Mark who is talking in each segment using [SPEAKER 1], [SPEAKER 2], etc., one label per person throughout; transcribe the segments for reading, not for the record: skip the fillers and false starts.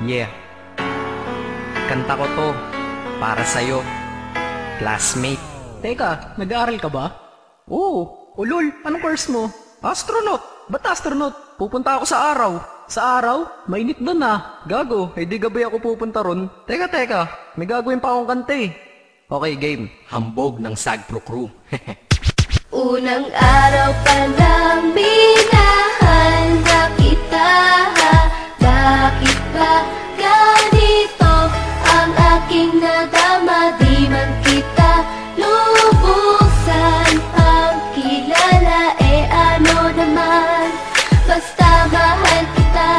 [SPEAKER 1] Yeah, kanta ko to para sa'yo, classmate.
[SPEAKER 2] Teka, nag-aaral ka ba? Oo. Ulol, anong course mo? Astronaut. Ba't astronaut? Pupunta ako sa araw. Sa araw? Mainit doon ah. Gago, di gabi ako pupunta ron. Teka, may gagawin pa akong kanta eh.
[SPEAKER 1] Okay, game. Hambog ng Sagpro Crew.
[SPEAKER 3] Unang araw pa lang minahal na kita. Bakit ba ganito ang aking nadama? Di man kita lubusan ang kilala. Ano naman, basta mahal kita.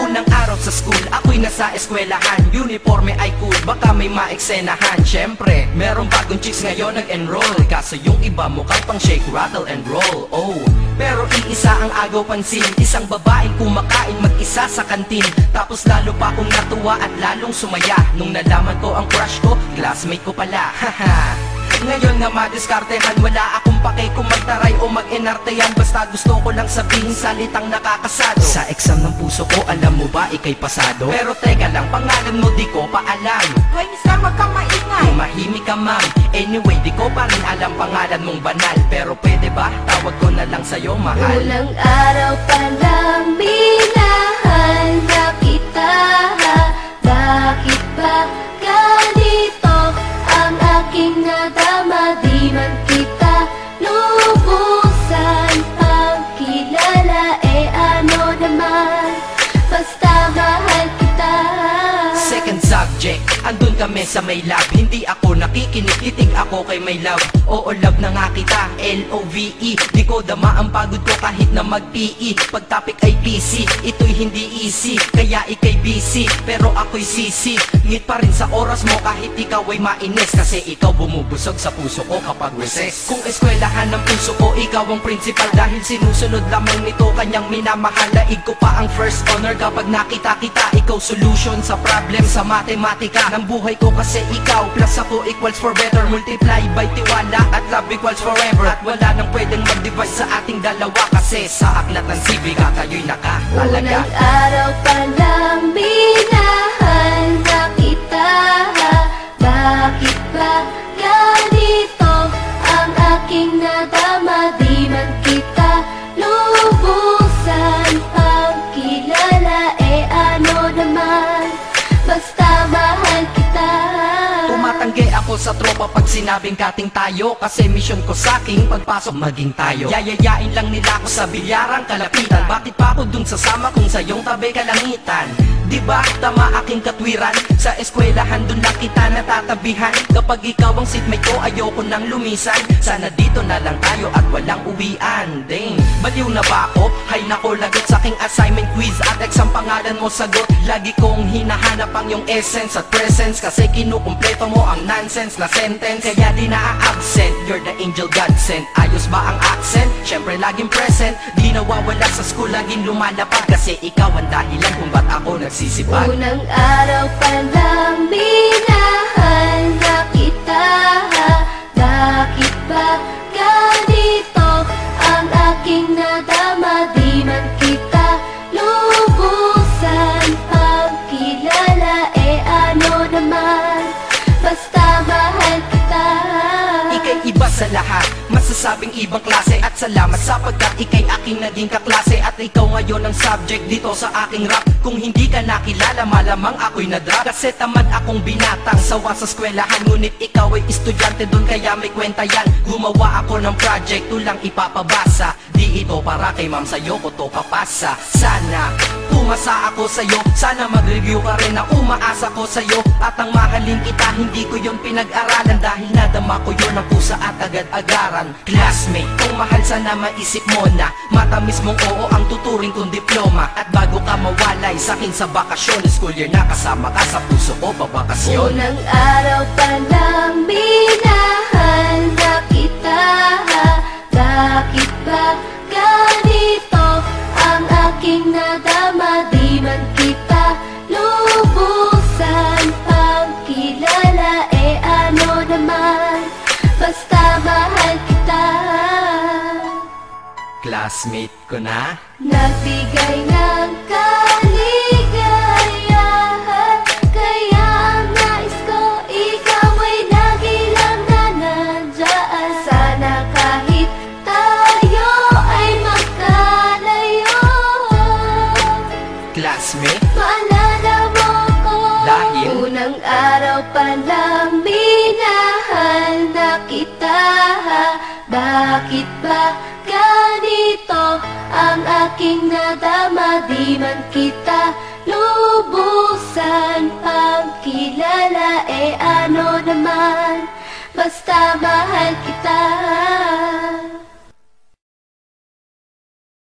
[SPEAKER 1] Unang araw sa school, ako'y nasa eskwelahan. Uniforme ay cool, baka may maeksenahan. Syempre, merong bagong chicks ngayon nag-enroll. Kaso yung iba mukhang pang shake, rattle and roll. Oh, pero iisa ang agaw pansin. Isang babaeng kumakain mag-isa sa kantin. Tapos lalo pa akong natuwa at lalong sumaya nung nalaman ko ang crush ko, classmate ko pala. Haha. Ngayon nga madiskartehan, wala akong pake kung magtaray o mag-enartehan. Basta gusto ko lang sabihin salitang nakakasado. Sa exam ng puso ko, alam mo ba ikay pasado? Pero teka lang, pangalan mo di ko pa alam.
[SPEAKER 4] Hoy, mister, wag kang maingay.
[SPEAKER 1] Tumahimik ka ma'am. Anyway, di ko pa rin alam pangalan mong banal. Pero pwede ba, tawag ko na lang sa'yo mahal.
[SPEAKER 3] Unang araw pa lang minahal na kita. Bakit ba ganito ang aking nadama? Di man kita lubusan ang kilala. Ano naman, basta mahal kita.
[SPEAKER 1] Second subject, andun kami sa may lab. Hindi ako nakikinig, titig ako kay may love. Oo, love na nga kita, L-O-V-E. Di ko dama ang pagod ko kahit na mag-PE. Pag topic ay PC, ito'y hindi easy. Kaya ikay busy, pero ako'y sisi. Ngit pa rin sa oras mo kahit ikaw ay mainis. Kasi ikaw bumubusog sa puso ko kapag recess. Kung eskwelahan ng puso ko, ikaw ang principal. Dahil sinusunod lamang nito kanyang minamahal. Laig ko pa ang first honor kapag nakita kita. Ikaw solution sa problem sa matematika ng buhay ko, kasi ikaw plus ako equals for better. Multiply by tiwala at love equals forever. At wala nang pwedeng mag-divide sa ating dalawa, kasi sa aklat ng sibiga tayo'y nakatalaga.
[SPEAKER 3] Unang araw pa lang minahal na kita. Bakit ba ganito ang aking nadama? Di man kita lubusan ang kilala. Ano naman, basta mahal kita.
[SPEAKER 1] Tumatanggi ako sa tropa pag sinabing kating tayo, kasi mission ko sa'king pagpasok maging tayo. Yayayain lang nila ako sa bilyarang kalapitan. Bakit pa ako dun sasama kung sa iyong tabi kalangitan? Diba tama aking katwiran? Sa eskwelahan dun lang kita natatabihan. Kapag ikaw ang seatmate ko, ayoko nang lumisan. Sana dito na lang tayo at walang uwian. Dang, baliw na ba ako? Hay nako, lagot sa aking assignment quiz at exam, pangalan mo sagot. Lagi kong hinahanap ang yung essence at presence, kasi kinukumpleto mo ang nonsense na sentence. Kaya di na-absent, you're the angel God sent. Ayos ba ang accent? Syempre laging present. Di nawawala sa school, laging lumalapad, kasi ikaw ang dahilan kung ba't ako nagsisipag.
[SPEAKER 3] Unang araw pa lang minahal na kita. Bakit ba ganito ang aking nadama? Di man kita lubusan ang kilala. Ano naman, basta mahal kita.
[SPEAKER 1] Ika'y iba sa lahat, masasabing ibang klase. At salamat sapagkat ika'y aking naging kaklase. At ikaw ngayon ang subject dito sa aking rap. Kung hindi ka nakilala, malamang ako'y nadrag. Kasi tamad akong binatang sawa sa eskwelahan. Ngunit ikaw ay estudyante dun, kaya may kwenta yan. Gumawa ako ng project, tulang ipapabasa. Di ito para kay ma'am, sa'yo ko to papasa. Sana pumasa ako sa'yo, sana mag-review ka rin na umaasa ko sa'yo. At ang mahalin kita, hindi ko yon pinag-aralan, dahil nadama ko yon ang pusa at agad-agaran. Classmate, kung mahal sana maisip mo na matamis mong oo ang tuturing kong diploma. At bago ka mawalay sa'kin sa bakasyon, school year na kasama ka sa puso ko babakasyon.
[SPEAKER 3] Unang araw pa lang minahal na kita. Bakit ba ganito ang aking nadama? Di man kita lubusan ang kilala. Ano naman, basta mahal kita.
[SPEAKER 1] Classmate ko na,
[SPEAKER 3] Nagbigay ng kaligayahan. aking nadama, di man kita lubusan pagkilala, ano naman, basta mahal kita.